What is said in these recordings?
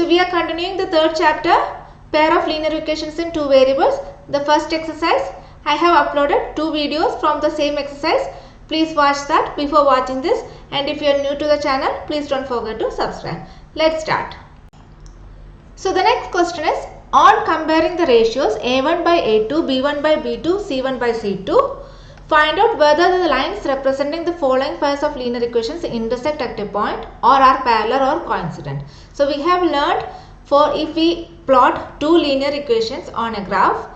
So we are continuing the third chapter, pair of linear equations in two variables. The first exercise, I have uploaded two videos from the same exercise. Please watch that before watching this, and if you are new to the channel, please don't forget to subscribe. Let's start. So the next question is, on comparing the ratios a1 by a2, b1 by b2, c1 by c2, find out whether the lines representing the following pairs of linear equations intersect at a point or are parallel or coincident. So we have learned, for if we plot two linear equations on a graph,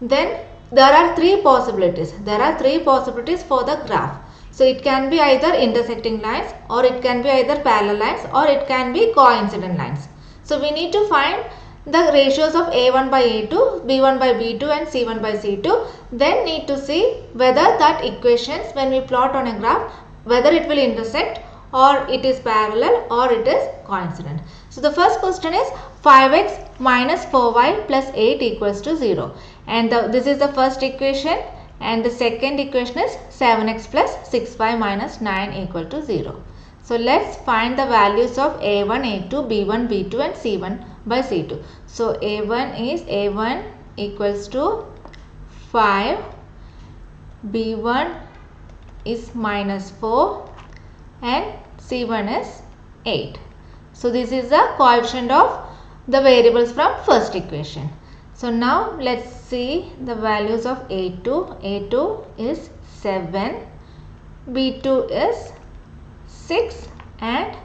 then there are three possibilities. There are three possibilities for the graph. So it can be either intersecting lines, or it can be either parallel lines, or it can be coincident lines. So we need to find the ratios of a1 by a2, b1 by b2 and c1 by c2. Then need to see whether that equations, when we plot on a graph, whether it will intersect or it is parallel or it is coincident. So the first question is 5x minus 4y plus 8 equals to 0. And this is the first equation, and the second equation is 7x plus 6y minus 9 equal to 0. So let's find the values of a1, a2, b1, b2 and c1 by c2. So a1 equals to 5, b1 is minus 4 and c1 is 8. So this is the coefficient of the variables from first equation. So now let's see the values of a2. a2 is 7, b2 is 6 and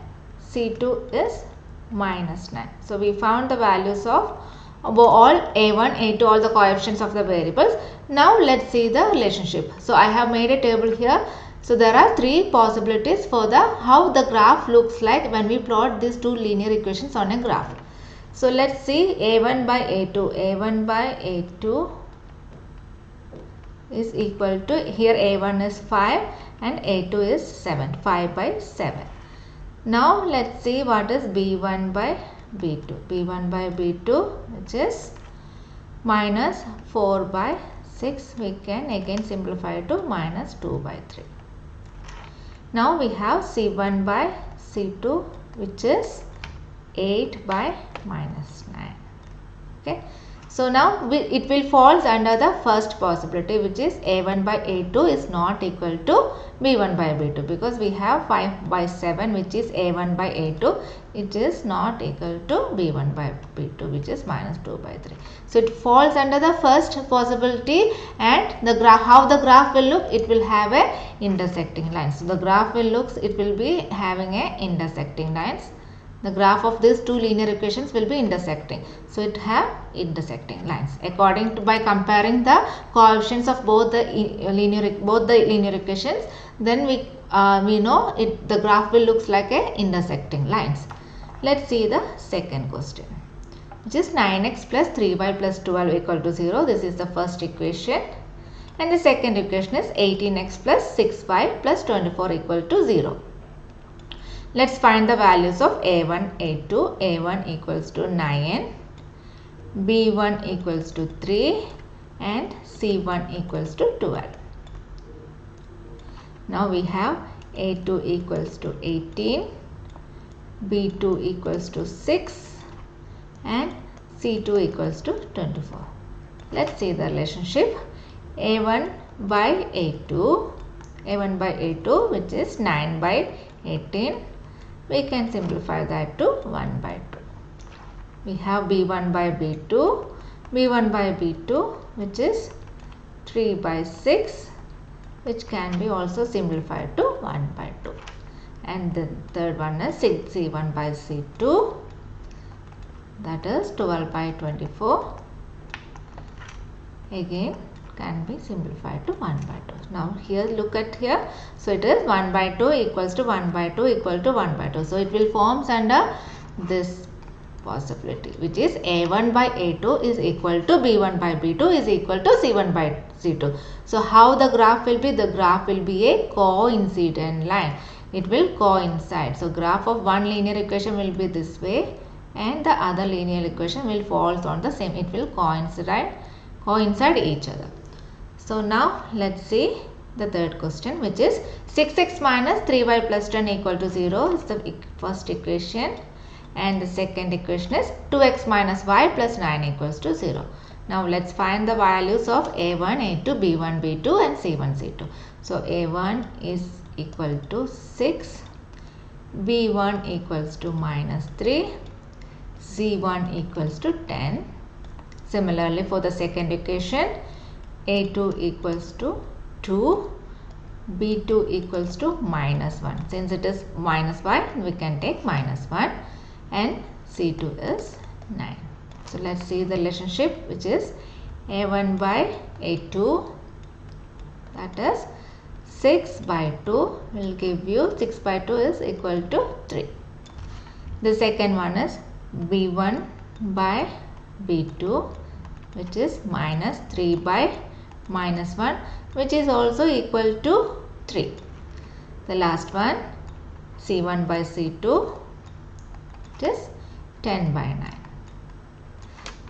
c2 is minus 9. So we found the values of all a1, a2, all the coefficients of the variables. Now let's see the relationship. So I have made a table here. So there are three possibilities for how the graph looks like when we plot these two linear equations on a graph. So let's see a1 by a2. a1 by a2 is equal to, here a1 is 5 and a2 is 7, 5 by 7. Now let's see what is b1 by b2. b1 by b2, which is minus 4 by 6. We can again simplify to minus 2 by 3. Now we have c1 by c2, which is 8 by minus 9. Okay. So now it will falls under the first possibility, which is a1 by a2 is not equal to b1 by b2, because we have 5 by 7, which is a1 by a2. It is not equal to b1 by b2, which is minus 2 by 3. So it falls under the first possibility, and the graph, how the graph will look, it will have a intersecting lines. So the graph will looks, it will be having a intersecting lines. The graph of these two linear equations will be intersecting. So it have intersecting lines. According to, by comparing the coefficients of both the linear equations, then we know the graph will looks like a intersecting lines. Let's see the second question, which is 9x plus 3y plus 12 equal to 0. This is the first equation. And the second equation is 18x plus 6y plus 24 equal to 0. Let's find the values of a1, a2. a1 equals to 9, b1 equals to 3 and c1 equals to 12. Now we have a2 equals to 18, b2 equals to 6 and c2 equals to 24. Let's see the relationship. a1 by a2, which is 9 by 18. We can simplify that to 1 by 2. We have b1 by b2, which is 3 by 6, which can be also simplified to 1 by 2. And the third one is c1 by c2, that is 12 by 24. Again can be simplified to 1 by 2. Now here, look at here. So it is 1 by 2 equals to 1 by 2 equal to 1 by 2. So it will forms under this possibility, which is a1 by a2 is equal to b1 by b2 is equal to c1 by c2. So how the graph will be? The graph will be a coincident line. It will coincide. So graph of one linear equation will be this way, and the other linear equation will falls on the same. It will coincide each other. So now let's see the third question, which is 6x minus 3y plus 10 equal to 0 is the first equation, and the second equation is 2x minus y plus 9 equals to 0. Now let's find the values of a1, a2, b1, b2 and c1, c2. So a1 is equal to 6, b1 equals to minus 3, c1 equals to 10. Similarly for the second equation, a2 equals to 2, b2 equals to minus 1. Since it is minus 1, we can take minus 1, and c2 is 9. So let's see the relationship, which is a1 by a2, that is 6 by 2 will give you 6 by 2 is equal to 3. The second one is b1 by b2, which is minus 3 by minus 1, which is also equal to 3. The last one, c1 by c2, it is 10 by 9.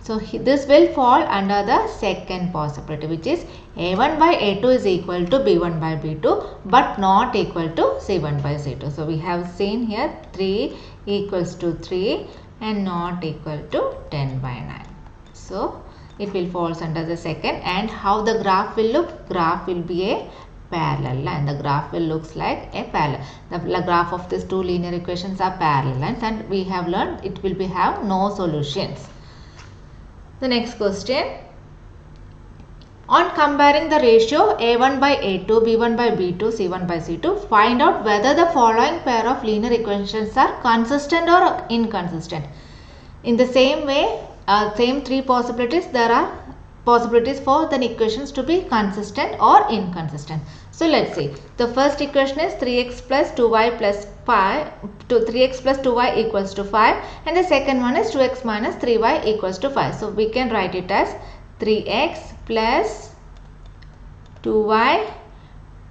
So this will fall under the second possibility, which is a1 by a2 is equal to b1 by b2 but not equal to c1 by c2. So we have seen here 3 equals to 3 and not equal to 10 by 9. So it will falls under the second. And how the graph will look? Graph will be a parallel line. The graph will looks like a parallel. The graph of these two linear equations are parallel lines, and we have learned it will be have no solutions. The next question. On comparing the ratio a1 by a2, b1 by b2, c1 by c2, find out whether the following pair of linear equations are consistent or inconsistent. In the same way, same three possibilities, there are possibilities for the equations to be consistent or inconsistent. So let's see. The first equation is 3x plus 2y plus 5, 3x plus 2y equals to 5, and the second one is 2x minus 3y equals to 5. So we can write it as 3x plus 2y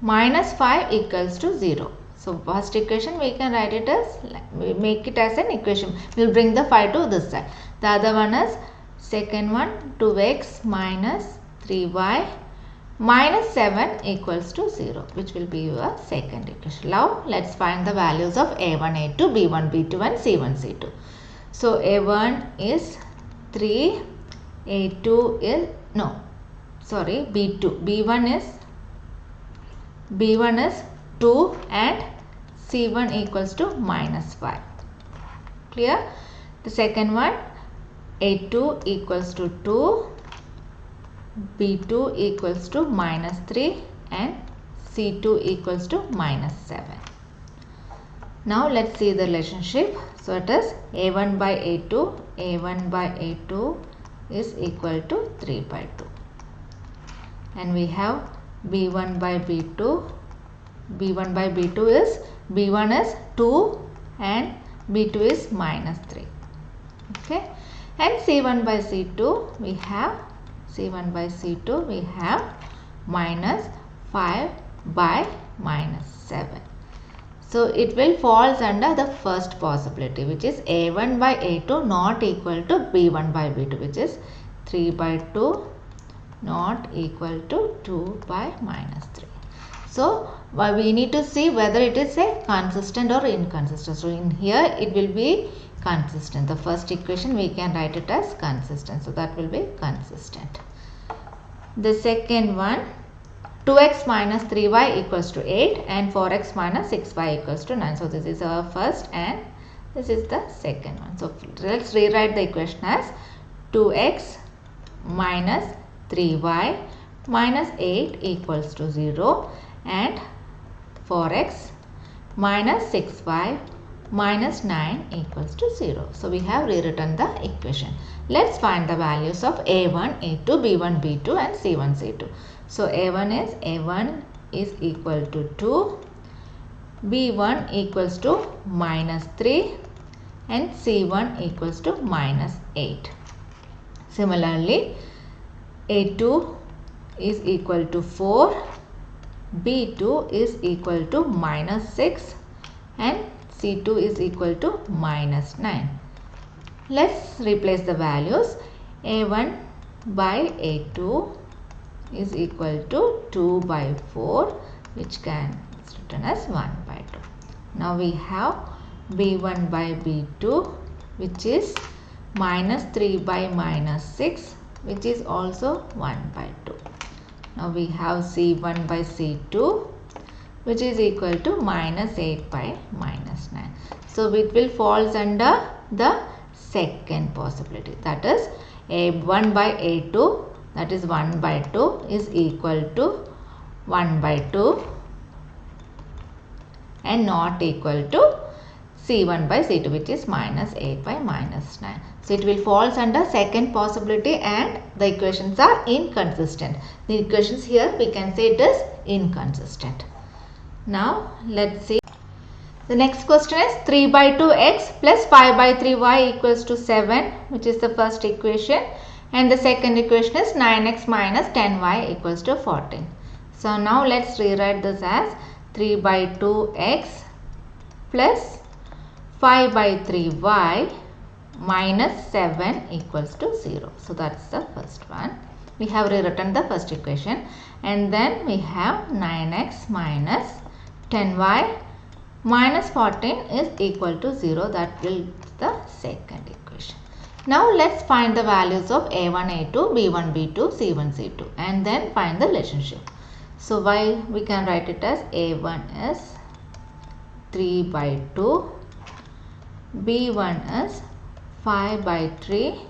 minus 5 equals to 0. So first equation we can write it as, we make it as an equation. We will bring the 5 to this side. The other one is second one, 2x minus 3y minus 7 equals to 0, which will be your second equation. Now let's find the values of a1, a2, b1, b2 and c1, c2. So a1 is 3, a2 is, b2, b1 is 2 and c1 equals to minus 5. Clear? The second one, a2 equals to 2, b2 equals to minus 3 and c2 equals to minus 7. Now let's see the relationship. So it is a1 by a2, a1 by a2 is equal to 3 by 2. And we have b1 by b2, b1 by b2 is, b1 is 2 and b2 is minus 3. Okay. And c1 by c2 we have, minus 5 by minus 7. So it will falls under the first possibility, which is a1 by a2 not equal to b1 by b2, which is 3 by 2 not equal to 2 by minus 3. So we need to see whether it is a consistent or inconsistent. So in here it will be consistent. The first equation we can write it as consistent. So that will be consistent. The second one, 2x minus 3y equals to 8 and 4x minus 6y equals to 9. So this is our first and this is the second one. So let's rewrite the equation as 2x minus 3y minus 8 equals to 0 and 4x minus 6y minus 9 equals to 0. So we have rewritten the equation. Let's find the values of a1, a2, b1, b2 and c1, c2. So a1 is equal to 2, b1 equals to minus 3 and c1 equals to minus 8. Similarly, a2 is equal to 4, b2 is equal to minus 6 and c2 is equal to minus 9. Let's replace the values. a1 by a2 is equal to 2 by 4, which can be written as 1 by 2. Now we have b1 by b2 which is minus 3 by minus 6, which is also 1 by 2. Now we have C1 by C2, which is equal to minus 8 by minus 9. So it will falls under the second possibility, that is A1 by A2, that is 1 by 2 is equal to 1 by 2 and not equal to C1 by C2, which is minus 8 by minus 9. So it will falls under second possibility and the equations are inconsistent. The equations here we can say it is inconsistent. Now let's see. The next question is 3 by 2x plus 5 by 3y equals to 7, which is the first equation, and the second equation is 9x minus 10y equals to 14. So now let's rewrite this as 3 by 2x plus 5 by 3y minus 7 equals to 0. So that's the first one. We have rewritten the first equation, and then we have 9x minus 10y minus 14 is equal to 0. That will be the second equation. Now let's find the values of A1, A2, B1, B2, C1, C2 and then find the relationship. So we can write it as A1 is 3 by 2, B1 is 5 by 3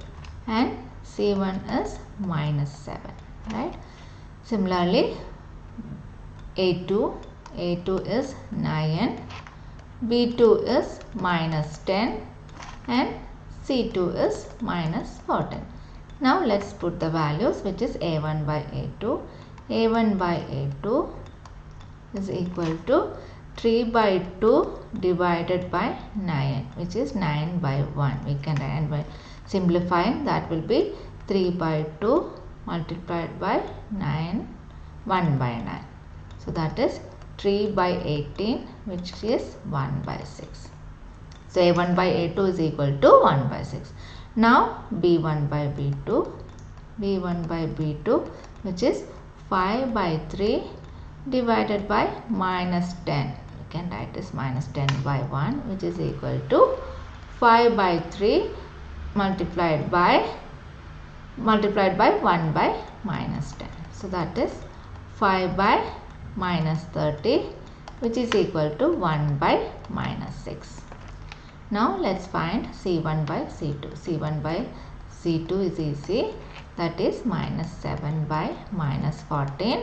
and C1 is minus 7, right? Similarly, A2 is 9, B2 is minus 10 and C2 is minus 14. Now let's put the values, which is A1 by A2. A1 by A2 is equal to 3 by 2 divided by 9, which is 9 by 1. We can write by simplifying, that will be 3 by 2 multiplied by 9, 1 by 9. So that is 3 by 18, which is 1 by 6. So A1 by A2 is equal to 1 by 6. Now B1 by B2, B1 by B2, which is 5 by 3 divided by minus 10. We can write this minus 10 by 1, which is equal to 5 by 3 multiplied by 1 by minus 10. So that is 5 by minus 30, which is equal to 1 by minus 6. Now let's find C1 by C2. C1 by C2 is easy, that is minus 7 by minus 14,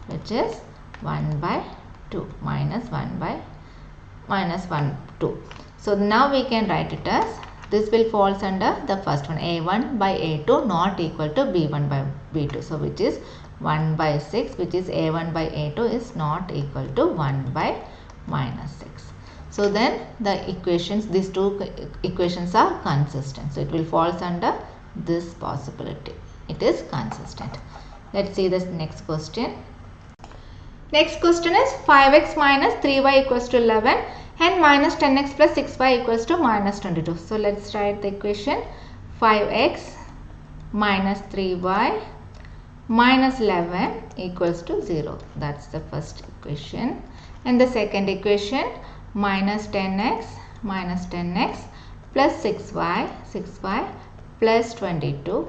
which is 1 by 2, minus 1 by minus 1, 2. So now we can write it as, this will falls under the first one, A1 by A2 not equal to B1 by B2. So which is 1 by 6, which is A1 by A2 is not equal to 1 by minus 6. So then the equations, these two equations are consistent. So it will falls under this possibility. It is consistent. Let's see this next question. Next question is 5x minus 3y equals to 11 and minus 10x plus 6y equals to minus 22. So let's write the equation. 5x minus 3y minus 11 equals to 0. That's the first equation. And the second equation, minus 10x plus 6y plus 22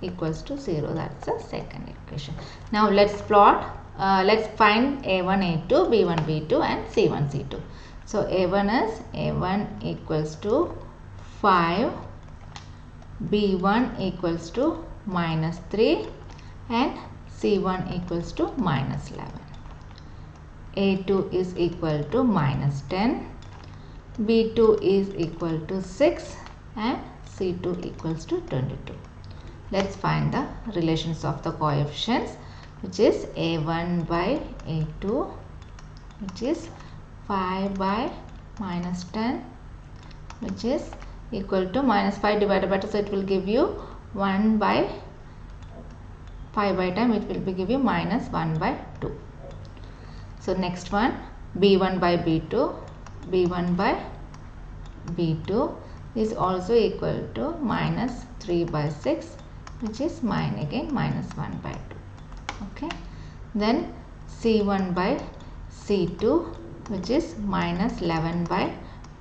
equals to 0. That's the second equation. Now let's plot, let's find A1, A2, B1, B2 and C1, C2. So A1 is, A1 equals to 5, B1 equals to minus 3 and C1 equals to minus 11. A2 is equal to minus 10, B2 is equal to 6 and C2 equals to 22. Let's find the relations of the coefficients, which is A1 by A2, which is 5 by minus 10, which is equal to minus 5 divided by 2. So it will give you 1 by 5 by time, it will be give you minus 1 by 2. So next one, B1 by B2, B1 by B2 is also equal to minus 3 by 6, which is again minus 1 by 2. Okay. Then C1 by C2, which is minus 11 by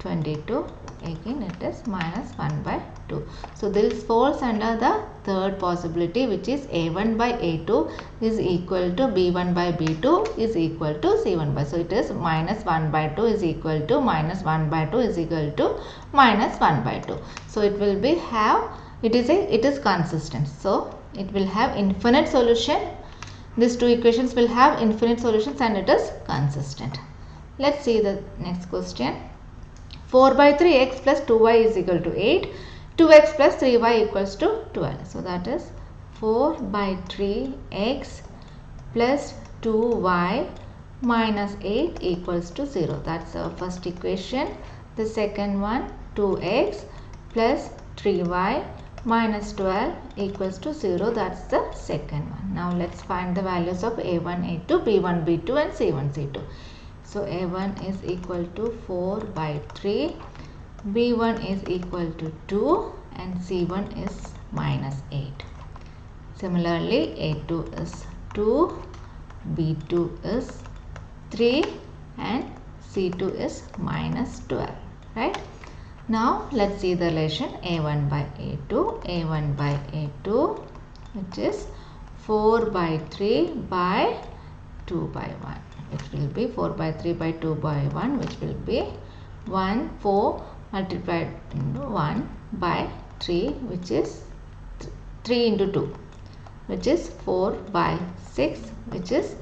22. Again it is minus 1 by 2. So this falls under the third possibility, which is a1 by a2 is equal to b1 by b2 is equal to c1 by. So it is minus 1 by 2 is equal to minus 1 by 2 is equal to minus 1 by 2. So it will be it is consistent. So it will have infinite solution. These two equations will have infinite solutions and it is consistent. Let's see the next question. 4 by 3x plus 2y is equal to 8. 2x plus 3y equals to 12. So that is 4 by 3x plus 2y minus 8 equals to 0. That's our first equation. The second one, 2x plus 3y minus 12 equals to 0. That's the second one. Now let's find the values of a1, a2, b1, b2 and c1, c2. So a1 is equal to 4 by 3, b1 is equal to 2 and c1 is minus 8. Similarly, a2 is 2, b2 is 3 and c2 is minus 12. Right? Now let's see the relation a1 by a2, a1 by a2, which is 4 by 3 by 2 by 1. Which will be 4 by 3 by 2 by 1, which will be 4 multiplied into 1 by 3, which is 3 into 2, which is 4 by 6, which is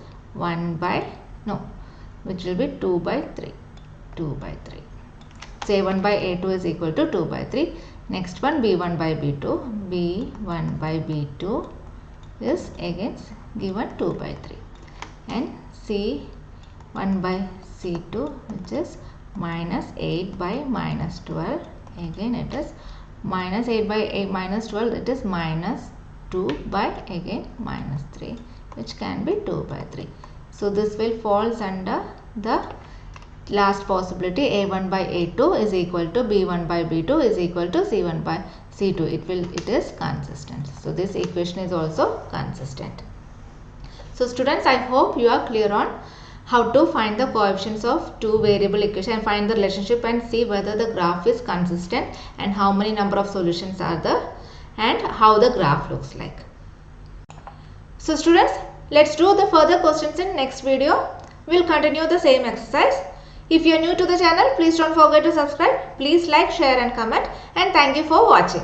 which will be 2 by 3. 2 by 3. So a1 by a2 is equal to 2 by 3. Next one, b1 by b2. b1 by b2 is again given 2 by 3. And c1 by c2, which is minus 8 by minus 12. Again it is minus 8 by minus 12. It is minus 2 by again minus 3, which can be 2 by 3. So this will falls under the last possibility, a1 by a2 is equal to b1 by b2 is equal to c1 by c2. It is consistent. So this equation is also consistent. So students, I hope you are clear on how to find the coefficients of two variable equation and find the relationship and see whether the graph is consistent and how many number of solutions are there and how the graph looks like. So students, let's do the further questions in next video. We'll continue the same exercise. If you are new to the channel, please don't forget to subscribe. Please like, share and comment, and thank you for watching.